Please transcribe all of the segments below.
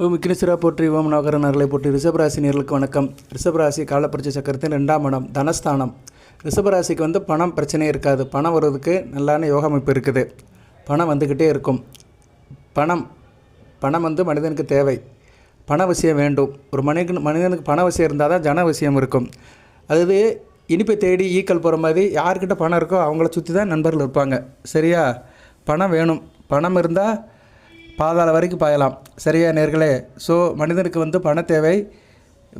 ஓம் விக்னேஸ்வரா போற்றி ஓம் நவகரனர்களை போற்றி. ரிஷபராசினியர்களுக்கு வணக்கம். ரிஷபராசி காலப்பரிச்சை சக்கரத்தின் 2ஆம் இடம் தனஸ்தானம். ரிஷபராசிக்கு பணம் பிரச்சனையே இருக்காது. பணம் வருவதுக்கு நல்லான யோக அமைப்பு இருக்குது. பணம் வந்துக்கிட்டே இருக்கும். பணம் மனிதனுக்கு தேவை. பண விஷயம் வேண்டும். ஒரு மனிதனுக்கு பண விஷயம் இருந்தால் தான் ஜன விஷயம் இருக்கும். அது இனிப்பை தேடி ஈக்கள் போகிற மாதிரி யார்கிட்ட பணம் இருக்கோ அவங்கள சுற்றி தான் நண்பர்கள் இருப்பாங்க. சரியா? பணம் வேணும். பணம் இருந்தால் பாதாள வரைக்கும் பாயலாம். சரியா நேர்களே? ஸோ மனிதனுக்கு பண தேவை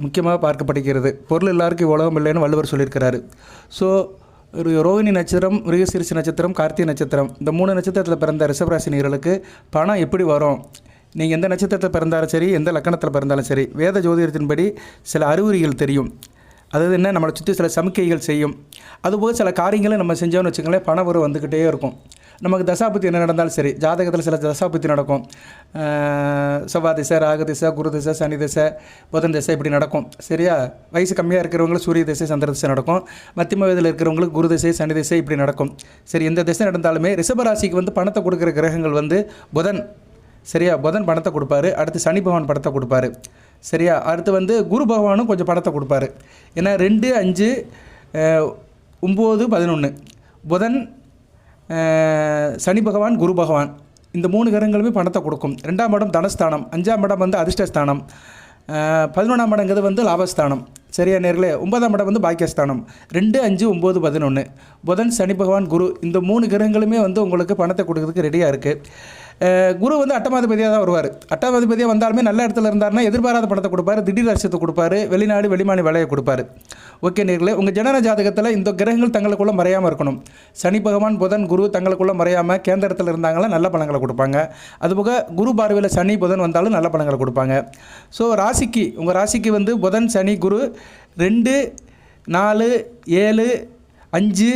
முக்கியமாக பார்க்கப்படுகிறது. பொருள் எல்லாருக்கும் உலகம் இல்லைன்னு வள்ளுவர் சொல்லியிருக்கிறாரு. ஸோ ஒரு ரோகிணி நட்சத்திரம், மிருகசீரிஷ நட்சத்திரம், கார்த்திகை நட்சத்திரம், இந்த 3 நட்சத்திரத்தில் பிறந்த ரிஷபராசினியர்களுக்கு பணம் எப்படி வரும்? நீங்கள் எந்த நட்சத்திரத்தில் பிறந்தாலும் சரி, எந்த லக்கணத்தில் பிறந்தாலும் சரி, வேத ஜோதிடத்தின்படி சில அறிகுறிகள் தெரியும். அதாவது என்ன, நம்மளை சுற்றி சில சமிக்கைகள் செய்யும். அதுபோக சில காரியங்களை நம்ம செஞ்சோன்னு வச்சுக்கோங்களேன், பணம் வரும் வந்துக்கிட்டே இருக்கும். நமக்கு தசாபுத்தி என்ன நடந்தாலும் சரி, ஜாதகத்தில் சில தசாபுத்தி நடக்கும். செவ்வாய் திசை, ராகு திசை, குரு திசை, சனி திசை, புதன் திசை, இப்படி நடக்கும். சரியா? வயசு கம்மியாக இருக்கிறவங்களுக்கு சூரிய திசை, சந்திர திசை நடக்கும். மத்தியம வயதில் இருக்கிறவங்களுக்கு குரு திசை, சனி திசை, இப்படி நடக்கும். சரி, எந்த திசை நடந்தாலுமே ரிஷபராசிக்கு பணத்தை கொடுக்குற கிரகங்கள் புதன். சரியா? புதன் பணத்தை கொடுப்பாரு. அடுத்து சனி பகவான் பணத்தை கொடுப்பாரு. சரியா? அடுத்து குரு பகவானும் கொஞ்சம் பணத்தை கொடுப்பாரு. ஏன்னா 2, 5, 9, 11 புதன், சனி பகவான், குரு பகவான், இந்த 3 கிரகங்களுமே பணத்தை கொடுக்கும். 2ஆம் இடம் தனஸ்தானம், 5ஆம் இடம் அதிர்ஷ்டஸ்தானம், 11ஆம் இடங்கிறது லாபஸ்தானம். சரியா நேர்களே? 9ஆம் இடம் பாக்கியஸ்தானம். 2, 5, 9, 11 புதன், சனி பகவான், குரு, இந்த 3 கிரகங்களுமே உங்களுக்கு பணத்தை கொடுக்கறதுக்கு ரெடியாக இருக்குது. குரு அட்டமாதிபதியாக தான் வருவார். அட்டமாதிபதியாக வந்தாலுமே நல்ல இடத்துல இருந்தாருன்னா எதிர்பாராத பணத்தை கொடுப்பாரு, திடீர் அரசத்தை கொடுப்பாரு, வெளிநாடு வெளிமாநில வேலையை கொடுப்பாரு. ஓகே நேர்களே, உங்கள் ஜனன ஜாதகத்தில் இந்த கிரகங்கள் தங்களுக்குள்ளே மறையாமல் இருக்கணும். சனி பகவான், புதன், குரு தங்களுக்குள்ளே மறையாமல் கேந்திரத்தில் இருந்தாங்களா நல்ல பணங்களை கொடுப்பாங்க. அதுபோக குரு பார்வையில் சனி புதன் வந்தாலும் நல்ல பணங்களை கொடுப்பாங்க. ஸோ உங்கள் ராசிக்கு புதன், சனி, குரு 2, 4, 7, 5,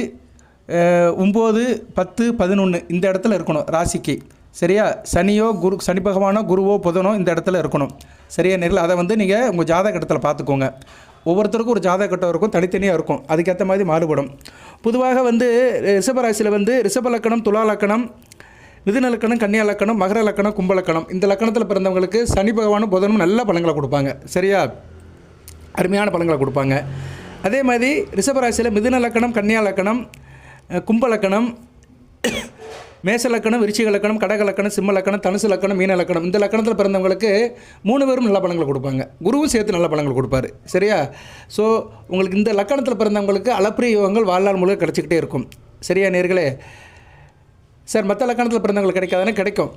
9, 10, 11 இந்த இடத்துல இருக்கணும் ராசிக்கு. சரியா? சனி பகவானோ, குருவோ, புதனோ இந்த இடத்துல இருக்கணும். சரியா நேரில்? அதை நீங்கள் உங்கள் ஜாதகத்தில் பார்த்துக்கோங்க. ஒவ்வொருத்தருக்கும் ஒரு ஜாதகட்டம் இருக்கும், தனித்தனியாக இருக்கும். அதுக்கேற்ற மாதிரி மாறுபடும். பொதுவாக ரிஷபராசியில் ரிஷப லக்கணம், துலா லக்கணம், மிதுன லக்கணம், கன்னியா லக்கணம், மகர லக்கணம், கும்ப லக்கணம், இந்த லக்கணத்தில் பிறந்தவங்களுக்கு சனி பகவானும் புதனும் நல்ல பலன்களை கொடுப்பாங்க. சரியா? அருமையான பலன்களை கொடுப்பாங்க. அதே மாதிரி ரிஷபராசியில் மிதுன லக்கணம், கன்னியா லக்கணம், கும்ப லக்கணம், மேச லக்கணம், விருச்சிக லக்கணம், கடக லக்கணம், சிம்ம லக்கணம், தனுசு லக்கணம், மீன லக்கணம், இந்த லக்கணத்தில் பிறந்தவங்களுக்கு 3 பேரும் நல்ல பலன்களை கொடுப்பாங்க. குருவும் சேர்த்து நல்ல பலன்கள் கொடுப்பாரு. சரியா? ஸோ உங்களுக்கு இந்த லக்கணத்தில் பிறந்தவங்களுக்கு அளப்பரிய யோகங்கள் வாழ்நாள் முழுக்க கிடச்சிக்கிட்டே இருக்கும். சரியா நேர்களே? சார், மற்ற லக்கணத்தில் பிறந்தவங்களுக்கு கிடைக்காதானே? கிடைக்கும்.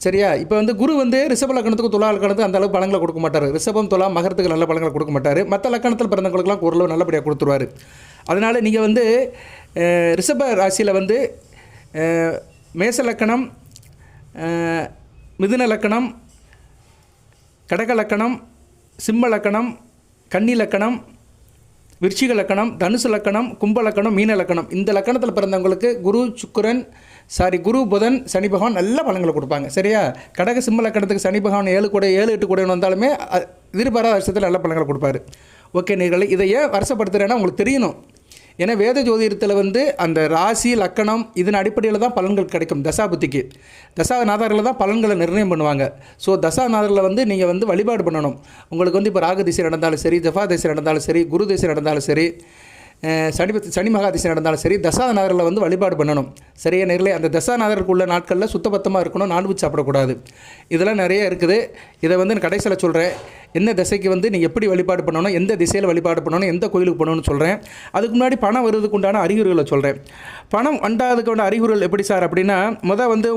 சரியா? இப்போ குரு ரிஷப லக்கணத்துக்கு, துலா லக்கணத்துக்கு அந்த அளவுக்கு பலன்களை கொடுக்க மாட்டார். ரிஷபம், துலா, மகரத்துக்கு நல்ல பலன்களை கொடுக்க மாட்டார். மற்ற லக்கணத்தில் பிறந்தவங்களுக்குலாம் ஓரளவு நல்லபடியாக கொடுத்துருவார். அதனால் நீங்கள் ரிஷப ராசியில் மேச லக்கணம், மிதுன லக்கணம், கடக லக்கணம், சிம்ம லக்கணம், கன்னி லக்கணம், விருச்சிக லக்கணம், தனுசு லக்கணம், கும்ப லக்கணம், மீன லக்கணம், இந்த லக்கணத்தில் பிறந்தவங்களுக்கு குரு, புதன், சனி பகவான் நல்ல பலன்களை கொடுப்பாங்க. சரியா? கடக சிம்ம லக்கணத்துக்கு சனி பகவான் 7 கூட 7, 8 கூட வந்தாலுமே எதிர்பாராத வருஷத்தில் நல்ல பலன்களை கொடுப்பாரு. ஓகே நீங்களே, இதை ஏன் வருஷப்படுத்துகிறேன்னா உங்களுக்கு தெரியணும். ஏன்னா வேத ஜோதிடத்தில் அந்த ராசி லக்கணம் இதன் அடிப்படையில் தான் பலன்கள் கிடைக்கும். தசாபுத்திக்கு தசாநாதரில் தான் பலன்களை நிர்ணயம் பண்ணுவாங்க. ஸோ தசாநாதரில் நீங்கள் வழிபாடு பண்ணணும். உங்களுக்கு இப்போ ராகு திசை நடந்தாலும் சரி, ஜஃபா திசை நடந்தாலும் சரி, குரு திசை நடந்தாலும் சரி, சனி மகா திசை நடந்தாலும் சரி, தசாநாதரில் வழிபாடு பண்ணணும். சரியா நேரில்? அந்த தசாநாதருக்கு உள்ள நாட்களில் சுத்தபத்தமாக இருக்கணும், நான்வெஜ் சாப்பிடக்கூடாது. இதெல்லாம் நிறைய இருக்குது. இதை நான் கடைசியில் சொல்கிறேன். என்ன திசைக்கு நீங்கள் எப்படி வழிபாடு பண்ணணும், எந்த திசையில் வழிபாடு பண்ணணும், எந்த கோயிலுக்கு பண்ணணும்னு சொல்கிறேன். அதுக்கு முன்னாடி பணம் வருவதுக்கு உண்டான அறிகுறிகளை சொல்கிறேன். பணம் வந்தாதுக்கு உண்டான அறிகுறிகள் எப்படி சார் அப்படின்னா,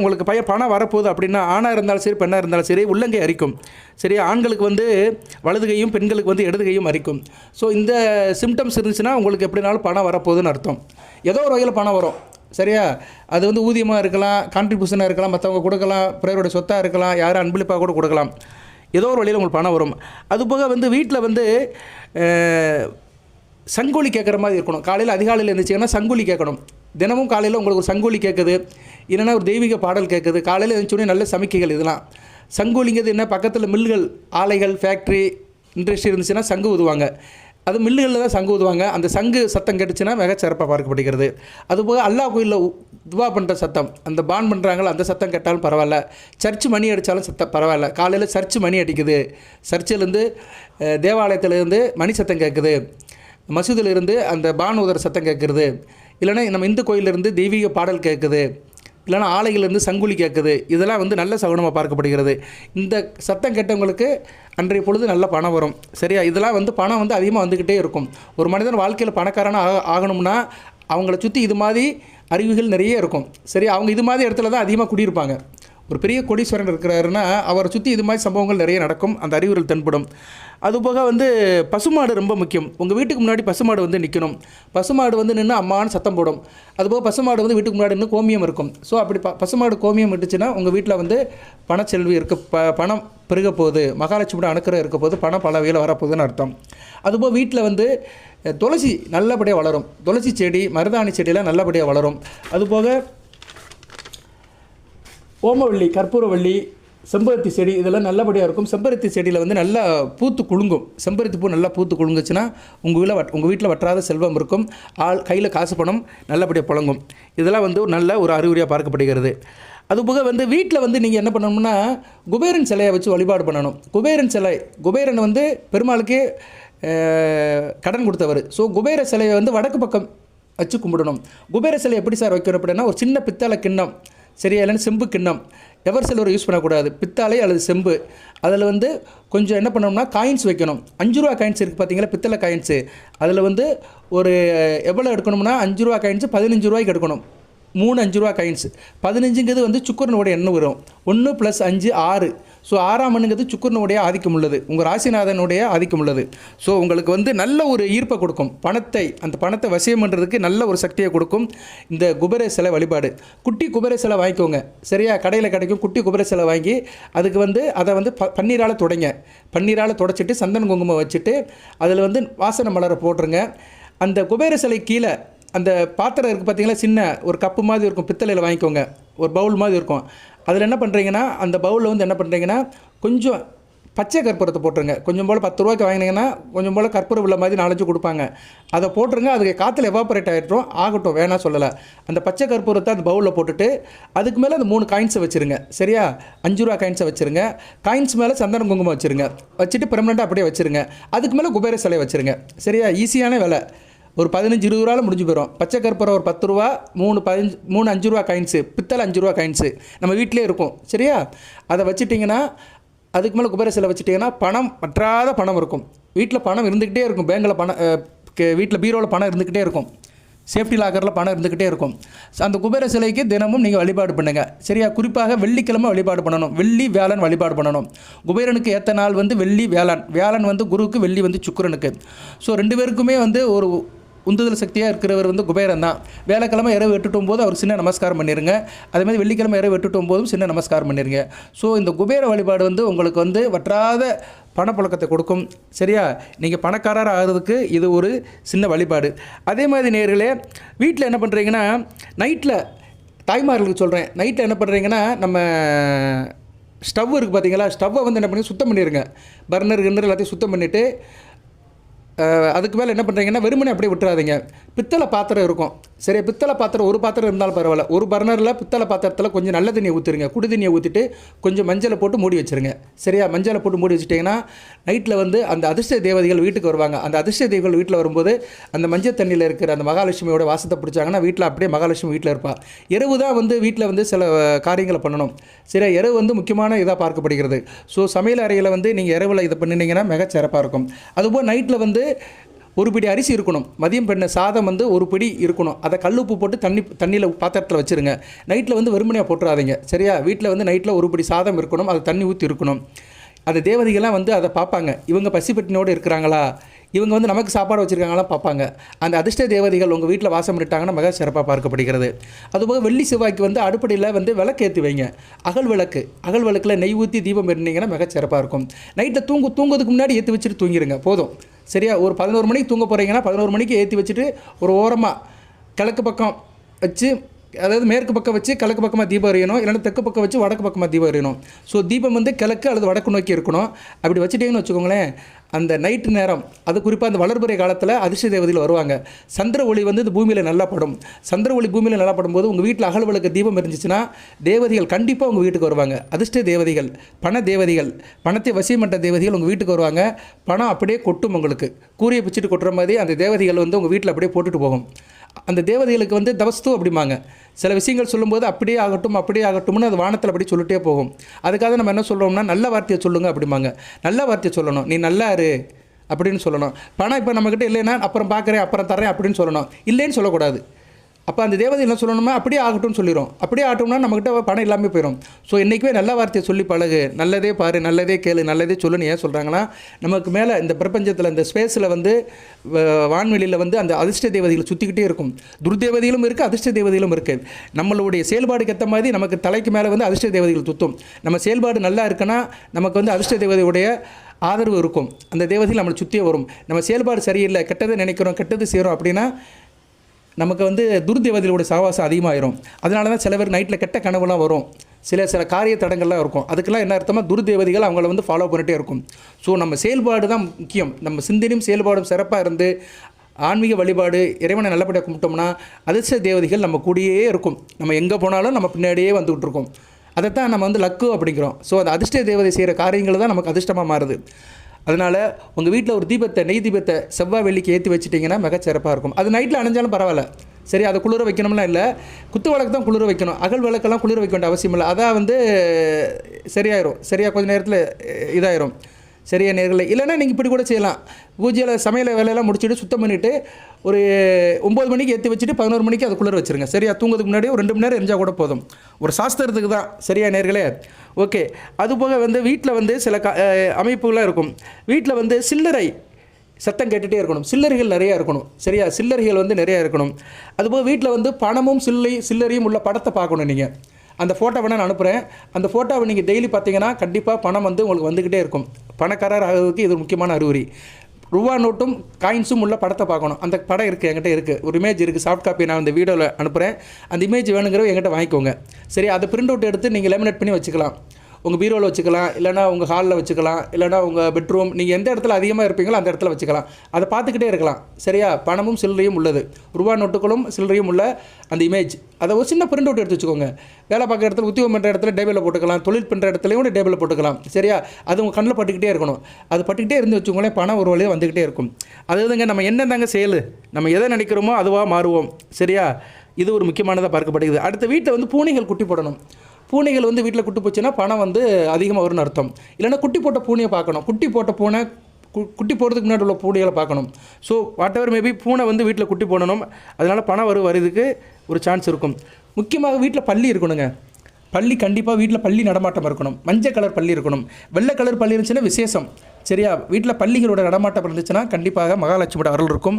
உங்களுக்கு பணம் வரப்போகுது அப்படின்னா, ஆணாக இருந்தாலும் சரி, பெண்ணாக இருந்தாலும் சரி, உள்ளங்கை அரிக்கும். சரியா? ஆண்களுக்கு வலதுகையும், பெண்களுக்கு இடதுகையும் அரிக்கும். ஸோ இந்த சிம்டம்ஸ் இருந்துச்சுன்னா உங்களுக்கு எப்படினாலும் பணம் வரப்போகுதுன்னு அர்த்தம். ஏதோ ஒரு வகையில் பணம் வரும். சரியா? அது ஊதியமாக இருக்கலாம், கான்ட்ரிபியூஷனாக இருக்கலாம், மற்றவங்க கொடுக்கலாம், பிறருடைய சொத்தாக இருக்கலாம், யாரும் அன்பளிப்பாக கூட கொடுக்கலாம். ஏதோ ஒரு வழியில் உங்களுக்கு பணம் வரும். அதுபோக வீட்டில் சங்கொலி கேட்குற மாதிரி இருக்கணும். காலையில் அதிகாலையில் இருந்துச்சிங்கன்னா சங்கொலி கேட்கணும். தினமும் காலையில் உங்களுக்கு ஒரு சங்கொலி கேட்குது, இல்லைன்னா ஒரு தெய்வீக பாடல் கேட்குது. காலையில் இருந்துச்சோடனே நல்ல சமிக்கைகள். இதெல்லாம் சங்கொலிங்கிறது என்ன, பக்கத்தில் மில்கள், ஆலைகள், ஃபேக்ட்ரி, இண்டஸ்ட்ரி இருந்துச்சுன்னா சங்கு ஊதுவாங்க. அது மில்லுகளில் தான் சங்கு ஊதுவாங்க. அந்த சங்கு சத்தம் கேட்டுச்சுன்னா மிகச்சிறப்பாக பார்க்கப்படுகிறது. அதுபோக அல்லாஹ் கோயிலில் துவா பண்ணுற சத்தம், அந்த பான் பண்ணுறாங்களோ அந்த சத்தம் கேட்டாலும் பரவாயில்ல, சர்ச்சு மணி அடித்தாலும் சத்தம் பரவாயில்ல. காலையில் சர்ச்சு மணி அடிக்குது, சர்ச்சிலேருந்து தேவாலயத்திலேருந்து மணி சத்தம் கேட்குது, மசூதியிலிருந்து அந்த பான் ஊதுற சத்தம் கேட்குறது, இல்லைனா நம்ம இந்து கோயிலிருந்து தெய்வீக பாடல் கேட்குது, இல்லைனா ஆலையிலேருந்து சங்குலி கேட்குது. இதெல்லாம் வந்து நல்ல சகுனமாக பார்க்கப்படுகிறது. இந்த சத்தம் கேட்டவங்களுக்கு அன்றைய பொழுது நல்ல பணம் வரும். சரியா? இதெல்லாம் வந்து பணம் வந்து அதிகமாக வந்துக்கிட்டே இருக்கும். ஒரு மனிதன் வாழ்க்கையில் பணக்காரனாக ஆகணும்னா அவங்கள சுற்றி இது மாதிரி அறிவுகள் நிறைய இருக்கும். சரி, அவங்க இது மாதிரி இடத்துல தான் அதிகமாக குடியிருப்பாங்க. ஒரு பெரிய கோடீஸ்வரன் இருக்கிறாருன்னா அவரை சுற்றி இது மாதிரி சம்பவங்கள் நிறைய நடக்கும், அந்த அறிவுகள் தென்படும். அதுபோக வந்து பசுமாடு ரொம்ப முக்கியம். உங்கள் வீட்டுக்கு முன்னாடி பசுமாடு வந்து நிற்கணும். பசுமாடு வந்து நின்று அம்மான்னு சத்தம் போடும். அதுபோக பசுமாடு வந்து வீட்டுக்கு முன்னாடி நின்று கோமியம் இருக்கும். ஸோ அப்படி பசுமாடு கோமியம் விட்டுச்சுன்னா உங்கள் வீட்டில் வந்து பணச்செல்வி பணம் பெருக போகுது, மகாலட்சுமியோட அனுக்கிரகம் இருக்க போது, பணம் பல வகையில் வரப்போகுதுன்னு அர்த்தம். அதுபோக வீட்டில் வந்து துளசி நல்லபடியாக வளரும். துளசி செடி, மருதாணி செடியெல்லாம் நல்லபடியாக வளரும். அதுபோக ஓமவள்ளி, கற்பூரவள்ளி, செம்பருத்தி செடி இதெல்லாம் நல்லபடியாக இருக்கும். செம்பருத்தி செடியில் வந்து நல்லா பூத்து குலுங்கும். செம்பருத்தி பூ நல்லா பூத்து குலுங்குச்சுன்னா உங்கள் வீட்டில் வற்றாத செல்வம் இருக்கும். கையில் காசு பணம் நல்லபடியாக புழங்கும். இதெல்லாம் வந்து நல்ல ஒரு அறிகுறியாக பார்க்கப்படுகிறது. அதுபோக வந்து வீட்டில் வந்து நீங்கள் என்ன பண்ணணும்னா குபேரன் சிலையை வச்சு வழிபாடு பண்ணணும். குபேரன் வந்து பெருமாளுக்கே கடன் கொடுத்தவர். ஸோ குபேர சிலையை வந்து வடக்கு பக்கம் வச்சு கும்பிடணும். குபேர சிலை எப்படி சார் வைக்கணும் அப்படின்னா ஒரு சின்ன பித்தளை கிண்ணம், சரியா, இல்லைன்னா செம்பு கிண்ணம், எவர் சில்வர் யூஸ் பண்ணக்கூடாது, பித்தாளை அல்லது செம்பு. அதில் வந்து கொஞ்சம் என்ன பண்ணணும்னா காயின்ஸ் வைக்கணும். 5 ரூபா காயின்ஸ் இருக்குது பார்த்தீங்களா, பித்தளை காயின்ஸு. அதில் வந்து ஒரு எவ்வளோ எடுக்கணும்னா 5 ரூபா காயின்ஸு 15 ரூபாய்க்கு எடுக்கணும். 3 5 ரூபா காயின்ஸு. 15ங்கிறது வந்து சுக்கரனுடைய எண்ணம் வரும். 1 + 5 6. ஸோ 6ஆம் எண்ணுங்கிறது சுக்கரனுடைய ஆதிக்கம் உள்ளது, உங்கள் ராசிநாதனுடைய ஆதிக்கம் உள்ளது. ஸோ உங்களுக்கு வந்து நல்ல ஒரு ஈர்ப்பை கொடுக்கும். அந்த பணத்தை வசியம் பண்ணுறதுக்கு நல்ல ஒரு சக்தியை கொடுக்கும் இந்த குபேர சிலை வழிபாடு. குட்டி குபேர சிலை வாங்கிக்கோங்க. சரியா? கடையில் கிடைக்கும். குட்டி குபேர சிலை வாங்கி அதுக்கு வந்து அதை வந்து பன்னீரால் துடைங்க. பன்னீரால் துடைச்சிட்டு சந்தன குங்குமம் வச்சுட்டு அதில் வந்து வாசனை மலரை போட்டுருங்க. அந்த குபேர சிலை கீழே அந்த பாத்திரம் இருக்குது பார்த்தீங்களா, சின்ன ஒரு கப்பு மாதிரி இருக்கும், பித்தளையில் வாங்கிக்கோங்க. ஒரு பவுல் மாதிரி இருக்கும். அதில் என்ன பண்ணுறீங்கன்னா அந்த பவுலில் வந்து என்ன பண்ணுறீங்கன்னா கொஞ்சம் பச்சை கற்பூரத்தை போட்டுருங்க. கொஞ்சம் போல் 10 ரூபாய்க்கு வாங்கினீங்கன்னா கொஞ்சம் போல் கற்பூரம் உள்ள மாதிரி 4 கொடுப்பாங்க. அதை போட்டுருங்க. அதுக்கு காற்றுல எவாப்பரேட் ஆகட்டும், வேணாம் சொல்லலை. அந்த பச்சை கற்பூரத்தை அந்த பவுலில் போட்டுட்டு அதுக்கு மேலே அந்த 3 காயின்ஸை வச்சுருங்க. சரியா? 5 ரூபா காயின்ஸை வச்சுருங்க. காயின்ஸ் மேலே சந்தன குங்குமம் வச்சுருங்க. வச்சுட்டு பெர்மனெண்ட்டாக அப்படியே வச்சுருங்க. அதுக்கு மேலே குபேர சிலை வச்சுருங்க. சரியா? ஈஸியான வேலை. ஒரு 15 20 ரூபாவில் முடிஞ்சு போயிடும். பச்சை கற்பூரம் ஒரு 10 ரூபா, 3 5 ரூபா காயின்ஸு, பித்தளை 5 ரூபா காயின்ஸு நம்ம வீட்டிலே இருக்கும். சரியா? அதை வச்சுட்டிங்கன்னா அதுக்கு மேலே குபேர சிலை வச்சுட்டிங்கன்னா பணம் வற்றாத பணம் இருக்கும். வீட்டில் பணம் இருந்துக்கிட்டே இருக்கும். பேங்கில் பணம், வீட்டில் பீரோவில் பணம் இருந்துக்கிட்டே இருக்கும். சேஃப்டி லாக்கரில் பணம் இருந்துக்கிட்டே இருக்கும். அந்த குபேர சிலைக்கு தினமும் நீங்கள் வழிபாடு பண்ணுங்கள். சரியா? குறிப்பாக வெள்ளிக்கிழமை வழிபாடு பண்ணணும். வெள்ளி வியாழன் வழிபாடு பண்ணணும். குபேரனுக்கு ஏற்ற நாள் வந்து வெள்ளி வியாழன். வியாழன் வந்து குருவுக்கு, வெள்ளி வந்து சுக்கிரனுக்கு. ஸோ 2 பேருக்குமே வந்து ஒரு உந்துதல் சக்தியாக இருக்கிறவர் வந்து குபேரன் தான். வேலைக்கிழமை இரவு 8 அவர் சின்ன நமஸ்காரம் பண்ணிடுங்க. அதேமாதிரி வெள்ளிக்கிழமை இரவு 8 சின்ன நமஸ்காரம் பண்ணிடுங்க. ஸோ இந்த குபேர வழிபாடு வந்து உங்களுக்கு வந்து வற்றாத பணப்புழக்கத்தை கொடுக்கும். சரியா? நீங்கள் பணக்காரர் ஆகிறதுக்கு இது ஒரு சின்ன வழிபாடு. அதே மாதிரி நேர்களே, வீட்டில் என்ன பண்ணுறீங்கன்னா நைட்டில், தாய்மார்களுக்கு சொல்கிறேன், நைட்டில் என்ன பண்ணுறீங்கன்னா நம்ம ஸ்டவ் இருக்குது பார்த்தீங்களா, ஸ்டவ்வை வந்து என்ன பண்ணி சுத்தம் பண்ணிடுங்க. பர்னர் எல்லாத்தையும் சுத்தம் பண்ணிவிட்டு அதுக்கு மேலே என்ன பண்ணுறீங்கன்னா வெறுமனே அப்படியே விட்டுறாதீங்க. பித்தளை பாத்திரம் இருக்கும். சரி, பித்தளை பாத்திரம் ஒரு பாத்திரம் இருந்தாலும் பரவாயில்ல. ஒரு பர்னரில் பித்தளை பாத்திரத்தில் கொஞ்சம் நல்ல தண்ணியை ஊற்றிருங்க. குடி தண்ணியை ஊற்றிட்டு கொஞ்சம் மஞ்சளை போட்டு மூடி வச்சுருங்க. சரியா? மஞ்சளை போட்டு மூடி வச்சுட்டிங்கன்னா நைட்டில் வந்து அந்த அதிர்ஷ்ட தேவதைகள் வீட்டுக்கு வருவாங்க. அந்த அதிர்ஷ்ட தேவதைகள் வீட்டில் வரும்போது அந்த மஞ்சள் தண்ணியில் இருக்கிற அந்த மகாலட்சுமியோட வாசத்தை பிடிச்சாங்கன்னா வீட்டில் அப்படியே மகாலட்சுமி வீட்டில் இருப்பாள். இரவு தான் வந்து வீட்டில் வந்து சில காரியங்களை பண்ணணும். சரியா? இரவு வந்து முக்கியமான இதாக பார்க்கப்படுகிறது. ஸோ சமையல் அறையில் வந்து நீங்கள் இரவில் இதை பண்ணினீங்கன்னா மிகச்சிறப்பாக இருக்கும். அதுபோல் நைட்டில் வந்து ஒரு பிடி அரிசி இருக்கணும். மதியம் பண்ண சாதம் வந்து ஒரு பிடி இருக்கணும். அதை கல்லுப்பு போட்டு தண்ணியில் பாத்திரத்தில் வச்சுருங்க. நைட்டில் வந்து வெறுமனையாக போட்டுறாதீங்க. சரியா? வீட்டில் வந்து நைட்டில் ஒரு பிடி சாதம் இருக்கணும். அது தண்ணி ஊற்றி இருக்கணும். அந்த தேவதைகள்லாம் வந்து அதை பார்ப்பாங்க. இவங்க பசிப்பட்டினோடு இருக்கிறாங்களா, இவங்க வந்து நமக்கு சாப்பாடு வச்சுருக்காங்களாம் பார்ப்பாங்க. அந்த அதிர்ஷ்ட தேவதைகள் உங்கள் வீட்டில் வாசம் பண்ணிட்டாங்கன்னா மிக சிறப்பாக பார்க்கப்படுகிறது. அதுபோக வெள்ளி செவ்வாய்க்கு வந்து அடுப்படியில் வந்து விளக்கு ஏற்றி வைங்க. அகல் விளக்கில் நெய் ஊற்றி தீபம் இருந்தீங்கன்னா மிக சிறப்பாக இருக்கும். நைட்டில் தூங்குறதுக்கு முன்னாடி ஏற்றி வச்சுட்டு தூங்கிடுங்க போதும். சரியா? ஒரு 11 மணிக்கு தூங்க போகிறீங்கன்னா 11 மணிக்கு ஏற்றி வச்சுட்டு ஒரு ஓரமாக கிழக்கு பக்கம் வச்சு, அதாவது மேற்கு பக்கம் வச்சு கிழக்கு பக்கமாக தீபம் எறியணும். இல்லைன்னா தெற்கு பக்கம் வச்சு வடக்கு பக்கமாக தீபம் எறியணும். ஸோ தீபம் வந்து கிழக்கு அல்லது வடக்கு நோக்கி இருக்கணும். அப்படி வச்சுட்டிங்கன்னு வச்சுக்கோங்களேன், அந்த நைட்டு நேரம், அது குறிப்பாக அந்த வளர்பிறை காலத்தில் அதிர்ஷ்ட தேவதைகள் வருவாங்க. சந்திர ஒளி வந்து இந்த பூமியில் நல்லா படும். சந்திர ஒளி பூமியில் நல்லா படும்போது உங்கள் வீட்டில் அகல் விளக்கு தீபம் இருந்துச்சுன்னா தேவதைகள் கண்டிப்பாக உங்கள் வீட்டுக்கு வருவாங்க. அதிர்ஷ்ட தேவதைகள், பண தேவதைகள், பணத்தை வசியமற்ற தேவதைகள் உங்கள் வீட்டுக்கு வருவாங்க. பணம் அப்படியே கொட்டும். உங்களுக்கு கூறியை பிச்சுட்டு கொட்டுற மாதிரி அந்த தேவதைகள் வந்து உங்கள் வீட்டில் அப்படியே போட்டுட்டு போகும். அந்த தேவதைகளுக்கு வந்து தவஸ்து அப்படிம்பாங்க. சில விஷயங்கள் சொல்லும்போது அப்படியே ஆகட்டும் அப்படியே ஆகட்டும்னு அது வானத்தில் அப்படி சொல்லிட்டே போகும். அதுக்காக நம்ம என்ன சொல்கிறோம்னா நல்ல வார்த்தையை சொல்லுங்க அப்படிம்பாங்க. நல்ல வார்த்தையை சொல்லணும். நீ நல்லா இரு அப்படின்னு சொல்லணும். பணம் இப்போ நம்மக்கிட்ட இல்லைன்னா அப்புறம் பார்க்குறேன் அப்புறம் தரேன் அப்படின்னு சொல்லணும். இல்லைன்னு சொல்லக்கூடாது. அப்போ அந்த தேவதை என்ன சொல்லணுமா, அப்படியே ஆகட்டும்னு சொல்லிடும். அப்படியே ஆகட்டும்னா நம்மக்கிட்ட பணம் இல்லாமல் போயிடும். ஸோ என்றைக்குமே நல்ல வார்த்தையை சொல்லி பழகு. நல்லதே பாரு, நல்லதே கேளு, நல்லதே சொல்லுன்னு ஏன் சொல்கிறாங்கன்னா, நமக்கு மேலே இந்த பிரபஞ்சத்தில் இந்த ஸ்பேஸில் வந்து வான்வெளியில் வந்து அந்த அதிர்ஷ்ட தேவதைகள் சுற்றிக்கிட்டே இருக்கும். துர்தேவதைகளும் இருக்குது, அதிர்ஷ்ட தேவதைகளும் இருக்குது. நம்மளுடைய செயல்பாடுக்கு ஏற்ற மாதிரி நமக்கு தலைக்கு மேலே வந்து அதிர்ஷ்ட தேவதைகள் சுற்றும். நம்ம செயல்பாடு நல்லா இருக்குன்னா நமக்கு வந்து அதிர்ஷ்ட தேவதையுடைய ஆதரவு இருக்கும். அந்த தேவதைகள் நம்மளை சுற்றியே வரும். நம்ம செயல்பாடு சரியில்லை, கெட்டதை நினைக்கிறோம், கெட்டது செய்கிறோம் அப்படின்னா நமக்கு வந்து துர்தேவதைகளோட சகவாசம் அதிகமாகிடும். அதனால தான் சில பேர் நைட்டில் கெட்ட கனவுலாம் வரும். சில காரிய தடங்கள்லாம் இருக்கும். அதுக்கெல்லாம் என்ன அர்த்தமாக, துர்தேவதைகள் அவங்கள வந்து ஃபாலோ பண்ணிகிட்டே இருக்கும். ஸோ நம்ம செயல்பாடு தான் முக்கியம். நம்ம சிந்தனையும் செயல்பாடும் சிறப்பாக இருந்து ஆன்மீக வழிபாடு, இறைவனை நல்லபடியாக கும்பிட்டோம்னா அதிர்ஷ்ட தேவதைகள் நம்ம கூடயே இருக்கும். நம்ம எங்கே போனாலும் நம்ம பின்னாடியே வந்துகிட்டு இருக்கோம். அதைத்தான் நம்ம வந்து லக்கு அப்படிங்கிறோம். ஸோ அந்த அதிர்ஷ்ட தேவதை செய்கிற காரியங்கள் தான் நமக்கு அதிர்ஷ்டமாக மாறுது. அதனால் உங்கள் வீட்டில் ஒரு தீபத்தை, நெய் தீபத்தை செவ்வாய் வெள்ளிக்கு ஏற்றி வச்சுட்டிங்கன்னா மிகச்சிறப்பாக இருக்கும். அது நைட்டில் அணைஞ்சாலும் பரவாயில்ல. சரி, அதை குளிர வைக்கணும்லாம் இல்லை. குத்து விளக்கு தான் குளிர வைக்கணும். அகல் விளக்கெல்லாம் குளிர வைக்க வேண்டிய அவசியம் இல்லை. அதான் வந்து சரியாயிரும். சரியாக கொஞ்சம் நேரத்தில் இதாயிரும். சரியா நேரில் இல்லைன்னா நீங்கள் இப்படி கூட செய்யலாம். பூஜையில் சமையல் வேலையெல்லாம் முடிச்சுட்டு சுத்தம் பண்ணிவிட்டு ஒரு 9 மணிக்கு ஏற்றி வச்சுட்டு 11 மணிக்கு அது குளிர வச்சுருங்க. சரியா, தூங்குறதுக்கு முன்னாடி ஒரு 2 மணி நேரம் எரிஞ்சால் கூட போதும். ஒரு சாஸ்திரத்துக்கு தான். சரியா நேர்களே? ஓகே. அதுபோக வந்து வீட்டில் வந்து சில அமைப்புகளாக இருக்கும். வீட்டில் வந்து சில்லறை சத்தம் கேட்டுகிட்டே இருக்கணும். சில்லறைகள் நிறையா இருக்கணும். சரியா, சில்லறைகள் வந்து நிறையா இருக்கணும். அதுபோக வீட்டில் வந்து பணமும் சில்லறையும் உள்ள படத்தை பார்க்கணும். நீங்கள் அந்த ஃபோட்டோ வேணால் நான் அனுப்புகிறேன். அந்த ஃபோட்டோவை நீங்கள் டெய்லி பார்த்தீங்கன்னா கண்டிப்பாக பணம் வந்து உங்களுக்கு வந்துக்கிட்டே இருக்கும். பணக்காரர் ஆகிறதுக்கு இது முக்கியமான அறிகுறி. ரூபா நோட்டும் காயின்ஸும் உள்ள படத்தை பார்க்கணும். அந்த படம் இருக்குது, என்கிட்ட இருக்குது. ஒரு இமேஜ் இருக்குது, சாஃப்ட் காப்பி நான் இந்த வீடியோவில் அனுப்புகிறேன். அந்த இமேஜ் வேணுங்கிறவங்க என்கிட்ட வாங்கிக்கோங்க. சரி, அதை பிரிண்ட் அவுட் எடுத்து நீங்கள் லேமினேட் பண்ணி வச்சுக்கலாம். உங்கள் பீரோவில் வச்சுக்கலாம், இல்லைனா உங்கள் ஹாலில் வச்சுக்கலாம், இல்லைனா உங்கள் பெட்ரூம், நீங்கள் எந்த இடத்துல அதிகமாக இருப்பீங்களோ அந்த இடத்துல வச்சுக்கலாம். அதை பார்த்துக்கிட்டே இருக்கலாம். சரியா, பணமும் சில்லறையும் உள்ளது, ரூபா நோட்டுகளும் சில்லறையும் உள்ள அந்த இமேஜ், அதை ஒரு சின்ன பிரிண்ட் அவுட் எடுத்து வச்சுக்கோங்க. வேலை பார்க்குற இடத்துல, உத்தியோகம் பண்ணுற இடத்துல டேபிளில் போட்டுக்கலாம், தொழில் பண்ணுற இடத்துலையும் டேபிளில் போட்டுக்கலாம். சரியா, அது உங்கள் கண்ணில் பட்டுக்கிட்டே இருக்கணும். அது பட்டுக்கிட்டே இருந்து வச்சுக்கோங்களேன், பணம் ஒரு வழியாக வந்துக்கிட்டே இருக்கும். அதுதாங்க நம்ம என்னதாங்க செயல், நம்ம எதை நினைக்கிறோமோ அதுவாக மாறுவோம். சரியா, இது ஒரு முக்கியமானதாக பார்க்கப்படுகிறது. அடுத்த வீட்டில் வந்து பூனைகள் குட்டி போடணும். பூனைகள் வந்து வீட்டில் குட்டி போச்சுன்னா பணம் வந்து அதிகமாக வரும்னு அர்த்தம். இல்லைன்னா குட்டி போட்ட பூனையை பார்க்கணும். குட்டி போட்ட பூனை குட்டி போடுறதுக்கு முன்னாடி உள்ள பூனைகளை பார்க்கணும். ஸோ வாட் எவர் மேபி பூனை வந்து வீட்டில் குட்டி போடணும். அதனால் பணம் வருவதுக்கு ஒரு சான்ஸ் இருக்கும். முக்கியமாக வீட்டில் பள்ளி இருக்கணுங்க. பள்ளி கண்டிப்பாக வீட்டில் பள்ளி நடமாட்டம் இருக்கணும். மஞ்சள் கலர் பள்ளி இருக்கணும். வெள்ளை கலர் பள்ளி இருந்துச்சுன்னா விசேஷம். சரியா, வீட்டில் பள்ளிகளோட நடமாட்டம் இருந்துச்சுன்னா கண்டிப்பாக மகாலட்சுமியோட அருள் இருக்கும்.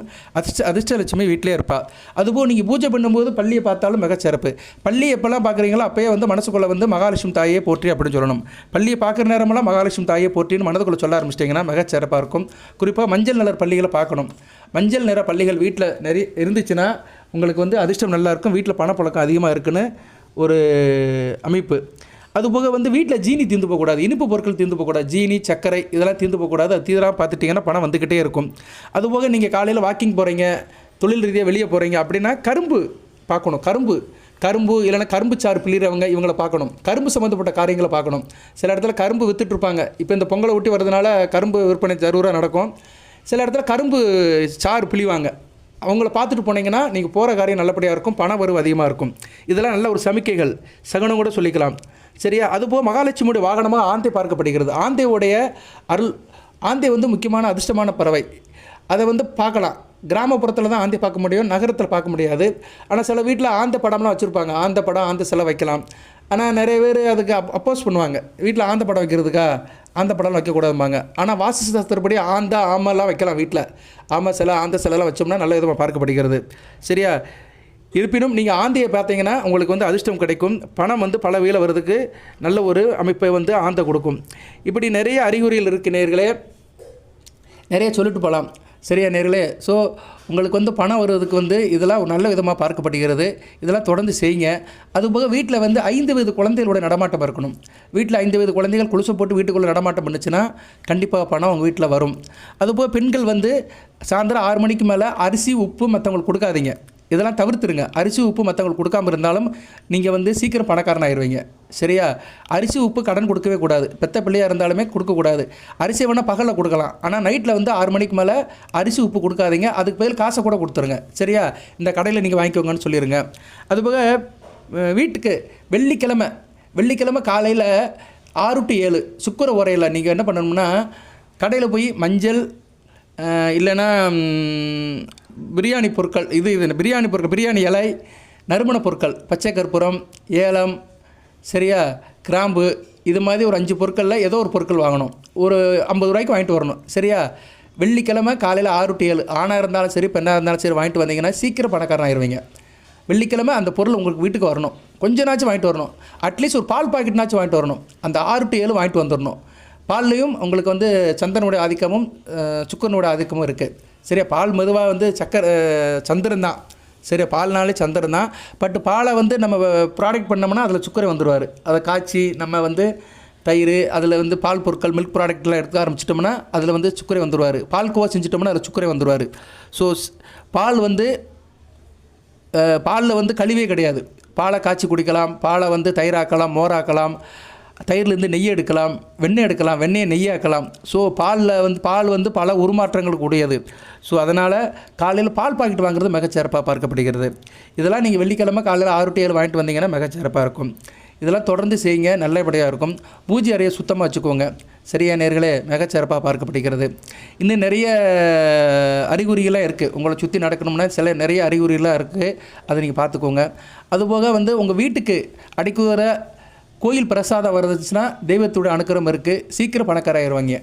அதிர்ஷ்டலட்சுமி வீட்டிலே இருப்பாள். அதுபோல் நீங்கள் பூஜை பண்ணும்போது பள்ளியை பார்த்தாலும் மிகச்சிறப்பு. பள்ளி எப்போல்லாம் பார்க்குறீங்களோ அப்போயே வந்து மனசுக்குள்ளே வந்து மகாலட்சுமி தாயே போற்றி அப்படின்னு சொல்லணும். பள்ளியை பார்க்குற நேரமெல்லாம் மகாலட்சுமி தாயே போற்றின்னு மனதுக்குள்ளே சொல்ல ஆரம்பிச்சிட்டிங்கன்னா மிகச்சிறப்பாக இருக்கும். குறிப்பாக மஞ்சள் நிற பள்ளிகளை பார்க்கணும். மஞ்சள் நிற பள்ளிகள் வீட்டில் நிறைய இருந்துச்சுன்னா உங்களுக்கு வந்து அதிர்ஷ்டம் நல்லாயிருக்கும். வீட்டில் பணப்பழக்கம் அதிகமாக இருக்குன்னு ஒரு அமைப்பு. அதுபோக வந்து வீட்டில் ஜீனி தீர்ந்து போகக்கூடாது. இனிப்பு பொருட்கள் தீர்ந்து போகக்கூடாது. ஜீனி, சர்க்கரை இதெல்லாம் தீர்ந்து போகக்கூடாது. அது தீவிரமாக பார்த்துட்டிங்கன்னா பணம் வந்துக்கிட்டே இருக்கும். அதுபோக நீங்கள் காலையில் வாக்கிங் போகிறீங்க, தொழில் ரீதியாக வெளியே போகிறீங்க அப்படின்னா கரும்பு பார்க்கணும். கரும்பு இல்லைன்னா கரும்பு சாறு பிழிறவங்க இவங்களை பார்க்கணும். கரும்பு சம்மந்தப்பட்ட காரியங்களை பார்க்கணும். சில இடத்துல கரும்பு விற்றுட்ருப்பாங்க. இப்போ இந்த பொங்கலை ஒட்டி வரதுனால கரும்பு விற்பனை ஜரூராக நடக்கும். சில இடத்துல கரும்பு சாறு பிழிவாங்க. அவங்கள பார்த்துட்டு போனீங்கன்னா நீங்கள் போகிற காரியம் நல்லபடியாக இருக்கும். பண வரவு அதிகமாக இருக்கும். இதெல்லாம் நல்ல ஒரு சமிக்கைகள், சகுனம் கூட சொல்லிக்கலாம். சரியா, அதுபோல் மகாலட்சுமியுடைய வாகனமாக ஆந்தை பார்க்கப்படுகிறது. ஆந்தையோடைய அருள், ஆந்தை வந்து முக்கியமான அதிர்ஷ்டமான பறவை. அதை வந்து பார்க்கலாம். கிராமப்புறத்தில் தான் ஆந்தை பார்க்க முடியும், நகரத்தில் பார்க்க முடியாது. ஆனால் சில வீட்டில் ஆந்தை படம்லாம் வச்சுருப்பாங்க. ஆந்தை படம், ஆந்தை சிலை வைக்கலாம். ஆனால் நிறைய பேர் அதுக்கு அப்போஸ் பண்ணுவாங்க. வீட்டில் ஆந்தை படம் வைக்கிறதுக்கா, ஆந்தை படம்லாம் வைக்கக்கூடாதும்பாங்க. ஆனால் வாஸ்து சாஸ்திரப்படி ஆமெல்லாம் வைக்கலாம். வீட்டில் ஆமை சிலை, ஆந்தை சிலைலாம் வச்சோம்னா நல்ல விதமாக பார்க்கப்படுகிறது. சரியா, இருப்பினும் நீங்கள் ஆந்தையை பார்த்தீங்கன்னா உங்களுக்கு வந்து அதிர்ஷ்டம் கிடைக்கும். பணம் வந்து பல வகையில் வர்றதுக்கு நல்ல ஒரு அமைப்பை வந்து ஆந்தை கொடுக்கும். இப்படி நிறைய அறிகுறிகள் இருக்கு நேயர்களே, நிறைய சொல்லிட்டு போகலாம். சரியா நேர்களே? ஸோ உங்களுக்கு வந்து பணம் வருவதுக்கு வந்து இதெல்லாம் ஒரு நல்ல விதமாக பார்க்கப்படுகிறது. இதெல்லாம் தொடர்ந்து செய்யுங்க. அதுபோக வீட்டில் வந்து 5 வயது குழந்தைகளோட நடமாட்டம் இருக்கணும். வீட்டில் 5 வயது குழந்தைகள் கொலுசை போட்டு வீட்டுக்குள்ளே நடமாட்டம் பண்ணுச்சுன்னா கண்டிப்பாக பணம் உங்கள் வீட்டில் வரும். அதுபோக பெண்கள் வந்து சாயந்தரம் 6 மணிக்கு மேலே அரிசி உப்பு மற்றவங்களுக்கு கொடுக்காதீங்க. இதெல்லாம் தவிர்த்துருங்க. அரிசி உப்பு மற்றவங்களுக்கு கொடுக்காமல் இருந்தாலும் நீங்கள் வந்து சீக்கிரம் பணக்காரன் ஆயிடுவீங்க. சரியா? அரிசி உப்பு கடன் கொடுக்கவே கூடாது. பெத்த பிள்ளையாக இருந்தாலுமே கொடுக்கக்கூடாது. அரிசி வேணால் பகலில் கொடுக்கலாம். ஆனால் நைட்டில் வந்து 6 மணிக்கு மேலே அரிசி உப்பு கொடுக்காதீங்க. அதுக்கு பதில் காசை கூட கொடுத்துருங்க. சரியா? இந்த கடையில் நீங்கள் வாங்கிக்கோங்கன்னு சொல்லிடுங்க. அதுபோக வீட்டுக்கு வெள்ளிக்கிழமை காலையில் 6 to 7 சுக்கர உரையில் நீங்கள் என்ன பண்ணணும்னா, கடையில் போய் மஞ்சள் இல்லைன்னா பிரியாணி பொருட்கள், பிரியாணி பொருட்கள், பிரியாணி இலை, நறுமண பொருட்கள், பச்சை கற்பூரம், ஏலம், சரியா, கிராம்பு, இது மாதிரி ஒரு 5 பொருட்களில் ஏதோ ஒரு பொருட்கள் வாங்கணும். ஒரு 50 ரூபாய்க்கு வாங்கிட்டு வரணும். சரியா? வெள்ளிக்கிழமை காலையில் 6 to 7 ஆணாக இருந்தாலும் சரி பெண்ணாக இருந்தாலும் சரி வாங்கிட்டு வந்தீங்கன்னா சீக்கிரம் பணக்காரன் ஆயிடுவீங்க. வெள்ளிக்கிழமை அந்த பொருள் உங்களுக்கு வீட்டுக்கு வரணும். கொஞ்ச நாச்சும் வாங்கிட்டு வரணும். அட்லீஸ்ட் ஒரு பால் பாக்கெட்னாச்சும் வாங்கிட்டு வரணும். அந்த 6 to 7 வாங்கிட்டு வந்துடணும். பால்லையும் உங்களுக்கு வந்து சந்திரனுடைய ஆதிக்கமும் சுக்கரனுடைய ஆதிக்கமும் இருக்குது. சரியா? பால் மெதுவாக வந்து சந்திரன் தான். சரியா? பால்னாலே சந்திரன் தான். பட் பாலை வந்து நம்ம ப்ராடக்ட் பண்ணோம்னா அதில் சுக்கரை வந்துடுவார். அதை காய்ச்சி நம்ம வந்து தயிர், அதில் வந்து பால் பொருட்கள், மில்க் ப்ராடக்ட்லாம் எடுக்க ஆரம்பிச்சிட்டோம்னா அதில் வந்து சுக்கரை வந்துடுவார். பால்கோவா செஞ்சிட்டோம்னா அதில் சுக்கரை வந்துடுவார். ஸோ பால் வந்து பாலில் வந்து கழிவே கிடையாது. பாலை காய்ச்சி குடிக்கலாம். பாலை வந்து தயிராக்கலாம், மோராக்கலாம், தயிர்லேருந்து நெய் எடுக்கலாம், வெண்ணெய் எடுக்கலாம், வெண்ணெயை நெய்யாக்கலாம். ஸோ பால் வந்து பல உருமாற்றங்களுக்கு உடையது. ஸோ அதனால் காலையில் பால் பாக்கெட் வாங்குறது மிகச்சிறப்பாக பார்க்கப்படுகிறது. இதெல்லாம் நீங்கள் வெள்ளிக்கிழமை காலையில் 6 to 7 வாங்கிட்டு வந்தீங்கன்னா மிகச்சிறப்பாக இருக்கும். இதெல்லாம் தொடர்ந்து செய்யுங்க, நல்லபடியாக இருக்கும். பூஜை அறையை சுத்தமாக வச்சுக்கோங்க. சரியா நேர்களே? மிகச்சிறப்பாக பார்க்கப்படுகிறது. இன்னும் நிறைய அறிகுறிகளாக இருக்குது. உங்களை சுற்றி நடக்கணும்னா நிறைய அறிகுறிகளாக இருக்குது. அதை நீங்கள் பார்த்துக்கோங்க. அதுபோக வந்து உங்கள் வீட்டுக்கு அடிக்குற கோயில் பிரசாதம் வருதுச்சுன்னா தெய்வத்தோட அனுக்கிரகம் இருக்குது. சீக்கிரம் பணக்காராயிருவாங்க.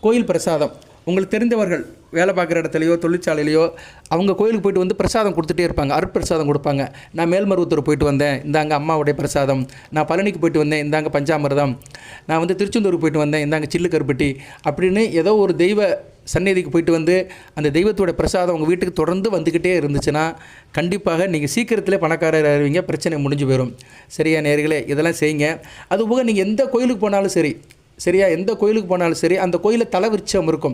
கோயில் பிரசாதம் உங்களுக்கு தெரிந்தவர்கள் வேலை பார்க்குற இடத்துலையோ தொழிற்சாலையிலையோ அவங்க கோயிலுக்கு போய்ட்டு வந்து பிரசாதம் கொடுத்துட்டே இருப்பாங்க. அருட்பிரசாதம் கொடுப்பாங்க. நான் மேல்மருவத்தூர் போயிட்டு வந்தேன், இந்தாங்க அம்மாவுடைய பிரசாதம். நான் பழனிக்கு போயிட்டு வந்தேன், இந்தாங்க பஞ்சாமிர்தம். நான் வந்து திருச்செந்தூருக்கு போயிட்டு வந்தேன், இந்தாங்க சில்லு கருப்பட்டி அப்படின்னு ஏதோ ஒரு தெய்வ சந்நிதிக்கு போயிட்டு வந்து அந்த தெய்வத்தோட பிரசாதம் உங்கள் வீட்டுக்கு தொடர்ந்து வந்துக்கிட்டே இருந்துச்சுன்னா கண்டிப்பாக நீங்கள் சீக்கிரத்திலே பணக்காரர் ஆகிருவீங்க. பிரச்சனை முடிஞ்சு போயிடும். சரியா நேர்களே? இதெல்லாம் செய்யுங்க. அதுபோக நீங்கள் எந்த கோயிலுக்கு போனாலும் சரி, சரியா, எந்த கோயிலுக்கு போனாலும் சரி, அந்த கோயிலில் தலவிருட்சம் இருக்கும்.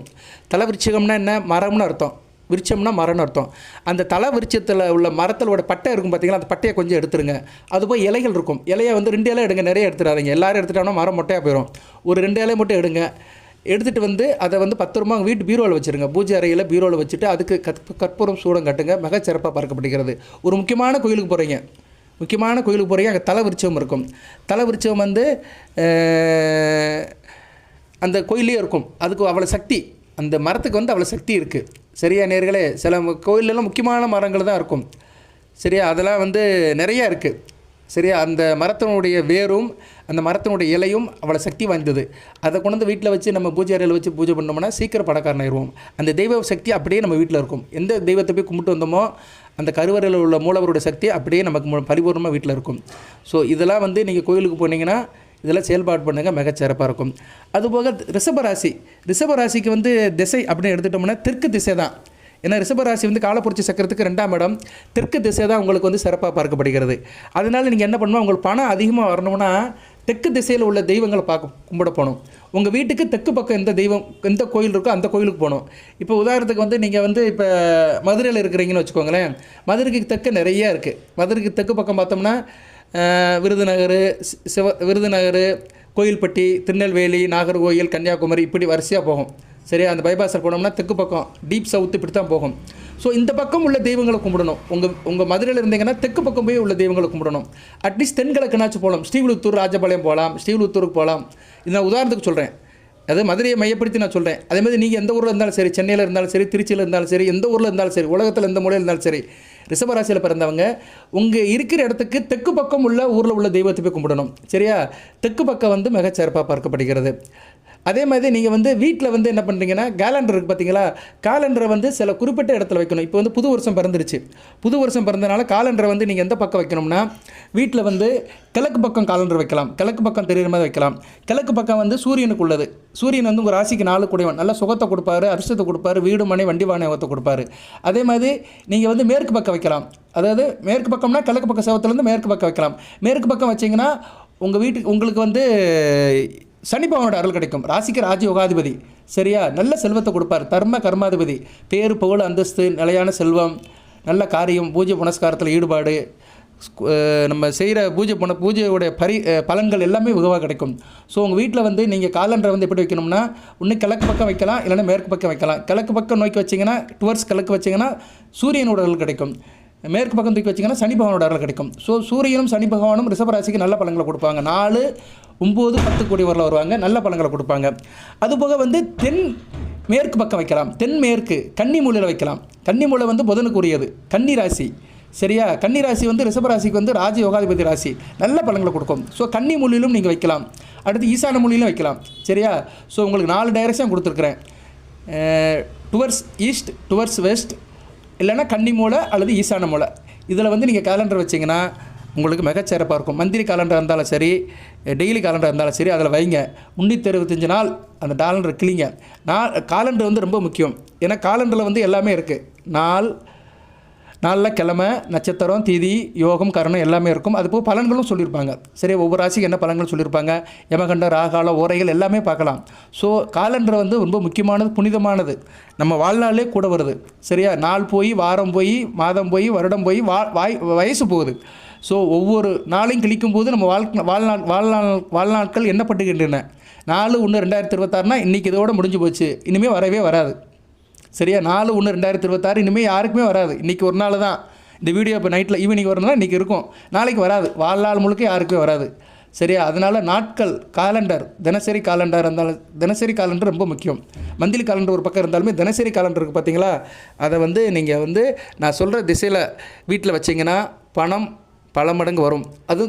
தலவிருட்சம்னா என்ன? மரம்னு அர்த்தம். விருட்சம்னா மரம்னு அர்த்தம். அந்த தலவிருட்சத்தில் உள்ள மரத்தோட பட்டை இருக்கும் பார்த்தீங்களா, அந்த பட்டையை கொஞ்சம் எடுத்துருங்க. அதுபோல் இலைகள் இருக்கும். இலையை வந்து 2 இலை எடுங்க, நிறைய எடுத்துடாதீங்க. எல்லோரும் எடுத்துட்டோம்னா மரம் மொட்டையாக போயிடும். ஒரு 2 இலை மட்டும் எடுங்க. எடுத்துகிட்டு வந்து அதை வந்து பத்திரமா வீட்டு பீரோவில் வச்சுருங்க. பூஜை அறையில் பீரோவில் வச்சுட்டு அதுக்கு கற்பூரம் சூடம் கட்டுங்க. மிகச்சிறப்பாக பார்க்கப்படுகிறது. ஒரு முக்கியமான கோயிலுக்கு போகிறீங்க, அங்கே தலவிருட்சம் இருக்கும். தலவிருட்சம் வந்து அந்த கோயிலே இருக்கும். அதுக்கு அவ்வளோ சக்தி, அந்த மரத்துக்கு வந்து அவ்வளோ சக்தி இருக்குது. சரியா நேர்களே? சில கோயிலெல்லாம் முக்கியமான மரங்கள் தான் இருக்கும். சரியா? அதெல்லாம் வந்து நிறையா இருக்குது. சரியா? அந்த மரத்தினுடைய வேரும் அந்த மரத்தினுடைய இலையும் அவ்வளோ சக்தி வாய்ந்தது. அதை கொண்டு வந்து வீட்டில் வச்சு நம்ம பூஜை அறையில் வச்சு பூஜை பண்ணோம்னா சீக்கிரம் பணக்காரன் ஆயிடுவோம். அந்த தெய்வ சக்தி அப்படியே நம்ம வீட்டில் இருக்கும். எந்த தெய்வத்தை போய் கும்பிட்டு வந்தோமோ அந்த கருவறையில் உள்ள மூலவருடைய சக்தி அப்படியே நமக்கு பரிபூர்ணமாக வீட்டில் இருக்கும். ஸோ இதெல்லாம் வந்து நீங்கள் கோயிலுக்கு போனீங்கன்னா இதெல்லாம் செயல்பாடு பண்ணுங்கள், மிகச்சிறப்பாக இருக்கும். அதுபோக ரிஷபராசிக்கு வந்து திசை அப்படின்னு எடுத்துட்டோம்னா தெற்கு திசை தான். ஏன்னா ரிஷபராசி வந்து காலப்புரட்சி சக்கரத்துக்கு 2ஆம் இடம். தெற்கு திசை தான் உங்களுக்கு வந்து சிறப்பாக பார்க்கப்படுகிறது. அதனால் நீங்கள் என்ன பண்ணணும், உங்களுக்கு பணம் அதிகமாக வரணும்னா தெற்கு திசையில் உள்ள தெய்வங்களை கும்பிட போகணும். உங்கள் வீட்டுக்கு தெற்கு பக்கம் எந்த கோயில் இருக்கோ அந்த கோயிலுக்கு போகணும். இப்போ உதாரணத்துக்கு வந்து நீங்கள் வந்து இப்போ மதுரையில் இருக்கிறீங்கன்னு வச்சுக்கோங்களேன். மதுரைக்கு தெற்கு நிறையா இருக்குது. மதுரைக்கு தெற்கு பக்கம் பார்த்தோம்னா விருதுநகர், கோயில்பட்டி, திருநெல்வேலி, நாகர்கோயில், கன்னியாகுமரி, இப்படி வரிசையாக போகும். சரியா? அந்த பைபாஸில் போனோம்னா தெற்கு பக்கம் டீப் சவுத்து இப்படி தான் போகும். ஸோ இந்த பக்கம் உள்ள தெய்வங்களை கும்பிடணும். உங்கள் மதுரையில் இருந்தீங்கன்னா தெற்கு பக்கம் போய் உள்ள தெய்வங்களை கும்பிடணும். அட்லீஸ்ட் தென்கிழக்குனாச்சும் போகலாம். ஸ்ரீவில்லிபுத்தூர், ராஜபாளையம் போகலாம், ஸ்ரீவில்லிபுத்தூருக்கு போகலாம். இது நான் உதாரணத்துக்கு சொல்கிறேன். அது மதுரையை மையப்படுத்தி நான் சொல்கிறேன். அதேமாதிரி நீங்கள் எந்த ஊரில் இருந்தாலும் சரி, சென்னையில் இருந்தாலும் சரி, திருச்சியில் இருந்தாலும் சரி, எந்த ஊரில் இருந்தாலும் சரி, உலகத்தில் எந்த மூலையில் இருந்தாலும் சரி, ரிஷபராசியில் பிறந்தவங்க உங்கள் இருக்கிற இடத்துக்கு தெற்கு பக்கம் உள்ள ஊரில் உள்ள தெய்வத்தை போய் கும்பிடணும். சரியா? தெற்கு பக்கம் வந்து மிகச்சிறப்பாக பார்க்கப்படுகிறது. அதே மாதிரி நீங்கள் வந்து வீட்டில் வந்து என்ன பண்ணுறீங்கன்னா கேலண்டர் இருக்குது பார்த்தீங்களா, கேலண்டரை வந்து சில குறிப்பிட்ட இடத்துல வைக்கணும். இப்போ வந்து புது வருஷம் பிறந்துருச்சு, புது வருஷம் பிறந்தனால காலண்டரை வந்து நீங்கள் எந்த பக்கம் வைக்கணும்னா, வீட்டில் வந்து கிழக்கு பக்கம் காலண்டர் வைக்கலாம், கிழக்கு பக்கம் தெரியுற மாதிரி வைக்கலாம். கிழக்கு பக்கம் வந்து சூரியனுக்கு உள்ளது. சூரியன் வந்து உங்கள் ராசிக்கு 4 கூடியவன், நல்ல சுகத்தை கொடுப்பாரு, அதிர்ஷ்டத்தை கொடுப்பாரு, வீடு மனை வண்டி வாகனத்தை கொடுப்பாரு. அதே மாதிரி நீங்கள் வந்து மேற்கு பக்கம் வைக்கலாம். அதாவது மேற்கு பக்கம்னா கிழக்கு பக்கம் செவத்துலேருந்து மேற்கு பக்கம் வைக்கலாம். மேற்கு பக்கம் வச்சிங்கன்னா உங்கள் வீட்டுக்கு உங்களுக்கு வந்து சனி பகவானோட அருள் கிடைக்கும். ராசிக்கு ராஜயோகாதிபதி, சரியா, நல்ல செல்வத்தை கொடுப்பார். தர்ம கர்மாதிபதி, பேரு புகழ் அந்தஸ்து, நிலையான செல்வம், நல்ல காரியம், பூஜை புனஸ்காரத்தில் ஈடுபாடு, நம்ம செய்கிற பூஜையோடைய பலன்கள் எல்லாமே வெகுவாக கிடைக்கும். ஸோ உங்கள் வீட்டில் வந்து நீங்கள் காலண்டரை வந்து எப்படி வைக்கணும்னா, ஒன்று கிழக்கு பக்கம் வைக்கலாம், இல்லைன்னா மேற்கு பக்கம் வைக்கலாம். கிழக்கு பக்கம் நோக்கி வச்சிங்கன்னா, டுவர்ட்ஸ் கிழக்கு வச்சிங்கன்னா சூரியனோட அருள் கிடைக்கும். மேற்கு பக்கம் தூக்கி வச்சிங்கன்னா சனி பகவானோட அருள் கிடைக்கும். ஸோ சூரியனும் சனி பகவானும் ரிஷபராசிக்கு நல்ல பலன்களை கொடுப்பாங்க. 4, 9, 10 கூடியவரில் வருவாங்க, நல்ல பலன்களை கொடுப்பாங்க. அதுபோக வந்து தென் மேற்கு பக்கம் வைக்கலாம். தென் மேற்கு கன்னி மூலையில் வைக்கலாம். கன்னி மூலை வந்து புதனுக்கு உரியது, கன்னி ராசி, சரியா. கன்னி ராசி வந்து ரிஷபராசிக்கு வந்து ராஜயோகாதிபதி ராசி, நல்ல பலன்களை கொடுக்கும். ஸோ கன்னி மூலையிலும் நீங்கள் வைக்கலாம். அடுத்து ஈசான மூலையிலும் வைக்கலாம், சரியா. ஸோ உங்களுக்கு 4 டைரக்ஷன் கொடுத்துருக்குறேன். டுவர்ட்ஸ் ஈஸ்ட், டுவர்ட்ஸ் வெஸ்ட், இல்லைன்னா கன்னி மூலை அல்லது ஈசான மூலை. இதில் வந்து நீங்கள் கேலண்டர் வச்சிங்கன்னா உங்களுக்கு மிகச்சிறப்பாக இருக்கும். மந்திரி காலண்டர் இருந்தாலும் சரி, டெய்லி காலண்டர் இருந்தாலும் சரி, அதில் வைங்க. 365 நாள் அந்த காலண்டர் கிளிங்க. காலண்டர் வந்து ரொம்ப முக்கியம். ஏன்னா காலண்டரில் வந்து எல்லாமே இருக்குது. நாளில் கிழமை, நட்சத்திரம், திதி, யோகம், கரணம் எல்லாமே இருக்கும். அதுபோல் பலன்களும் சொல்லியிருப்பாங்க, சரி. ஒவ்வொரு ராசிக்கு என்ன பலன்கள் சொல்லியிருப்பாங்க, யமகண்ட, ராகால, ஓரைகள் எல்லாமே பார்க்கலாம். ஸோ காலண்டர் வந்து ரொம்ப முக்கியமானது, புனிதமானது. நம்ம வாழ்நாளே கூட வருது, சரியா. நாள் போய், வாரம் போய், மாதம் போய், வருடம் போய், வயசு போகுது. ஸோ ஒவ்வொரு நாளையும் கிழிக்கும் போது நம்ம வாழ்நாட்கள் எண்ணப்பட்டுகின்றன. 4/1/2026னா இன்றைக்கி இதோடு முடிஞ்சு போச்சு, இனிமேல் வரவே வராது, சரியா. 4/1/2026 இனிமேல் யாருக்குமே வராது. இன்றைக்கி ஒரு நாள் தான். இந்த வீடியோ இப்போ நைட்டில் ஈவினிங் வரணும்னா இன்றைக்கி இருக்கும், நாளைக்கு வராது. வாழ்நாள் முழுக்க யாருக்குமே வராது, சரியா. அதனால் நாட்கள் காலண்டர், தினசரி காலண்டர் இருந்தாலும், தினசரி காலண்டர் ரொம்ப முக்கியம். மந்த்லி காலண்டர் ஒரு பக்கம் இருந்தாலுமே தினசரி காலண்டர் இருக்குது பார்த்தீங்களா, அதை வந்து நீங்கள் வந்து நான் சொல்கிற திசையில் வீட்டில் வச்சிங்கன்னா பணம் பல மடங்கு வரும். அது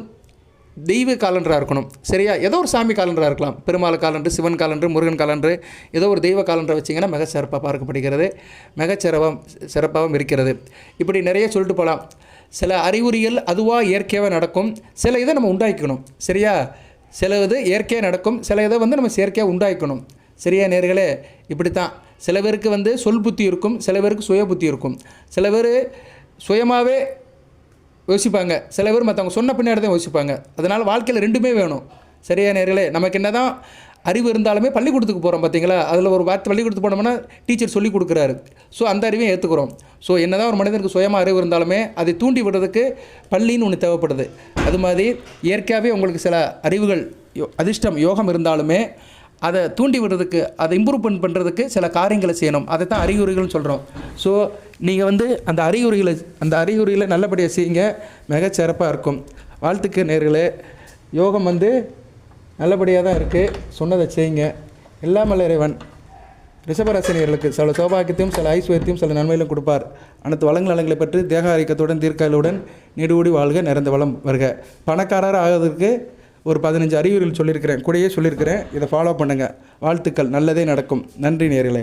தெய்வ காலண்டராக இருக்கணும், சரியா. ஏதோ ஒரு சாமி காலண்டராக இருக்கலாம், Perumal calendar, Sivan calendar, Murugan calendar, ஏதோ ஒரு தெய்வ காலண்டரை வச்சிங்கன்னா மிக சிறப்பாக பார்க்கப்படுகிறது, சிறப்பாகவும் இருக்கிறது. இப்படி நிறைய சொல்லிட்டு போகலாம். சில அறிகுறிகள் அதுவாக இயற்கையாக நடக்கும், சில இதை நம்ம உண்டாக்கணும், சரியா. சில இது இயற்கையாக நடக்கும், சில இதை வந்து நம்ம செயற்கையாக உண்டாக்கணும், சரியா நேர்களே. இப்படி தான் சில பேருக்கு வந்து சொல் புத்தி இருக்கும், சில பேருக்கு சுய புத்தி இருக்கும். சில பேர் சுயமாகவே யோசிப்பாங்க, சில பேர் மற்றவங்க சொன்ன பின்னாடி தான் யோசிப்பாங்க. அதனால் வாழ்க்கையில் ரெண்டுமே வேணும், சரியா நேர்களே. நமக்கு என்ன தான் அறிவு இருந்தாலுமே பள்ளிக்கூடத்துக்கு போகிறோம் பார்த்தீங்களா, அதில் ஒரு வார்த்தை பள்ளிக்கூடத்துக்கு போனோம்னா டீச்சர் சொல்லி கொடுக்குறாரு. ஸோ அந்த அறிவையும் ஏற்றுக்கிறோம். ஸோ என்ன தான் ஒரு மனிதனுக்கு சுயமாக அறிவு இருந்தாலுமே அதை தூண்டி விடுறதுக்கு பள்ளின்னு ஒன்று தேவைப்படுது. அது மாதிரி இயற்கையாகவே உங்களுக்கு சில அறிவுகள், அதிர்ஷ்டம், யோகம் இருந்தாலுமே அதை தூண்டி விடுறதுக்கு, அதை இம்ப்ரூவ்மெண்ட் பண்ணுறதுக்கு சில காரியங்களை செய்யணும். அதை தான் அறிகுறிகள்னு சொல்கிறோம். ஸோ நீங்கள் வந்து அந்த அறிகுறிகளை நல்லபடியாக செய்யுங்க, மிகச்சிறப்பாக இருக்கும். வாழ்த்துக்கு நேர்களே. யோகம் வந்து நல்லபடியாக தான் இருக்குது, சொன்னதை செய்யுங்க. எல்லாம் வல்ல இறைவன் ரிஷபராசினியர்களுக்கு சில சௌபாகியத்தையும் சில ஐஸ்வர்யத்தையும் சில நன்மையிலும் கொடுப்பார். அனைத்து வளங்களை பற்றி தேக ஆரோக்கியத்துடன் தீர்க்காயலுடன் நீடுகூடி வாழ்க, நிறைந்த வளம் வருக. பணக்காரர் ஆகிறதுக்கு ஒரு 15 அறிகுறிகள் சொல்லியிருக்கிறேன், கூடயே சொல்லியிருக்கிறேன். இதை ஃபாலோ பண்ணுங்கள். வாழ்த்துக்கள், நல்லதே நடக்கும். நன்றி நேர்களே.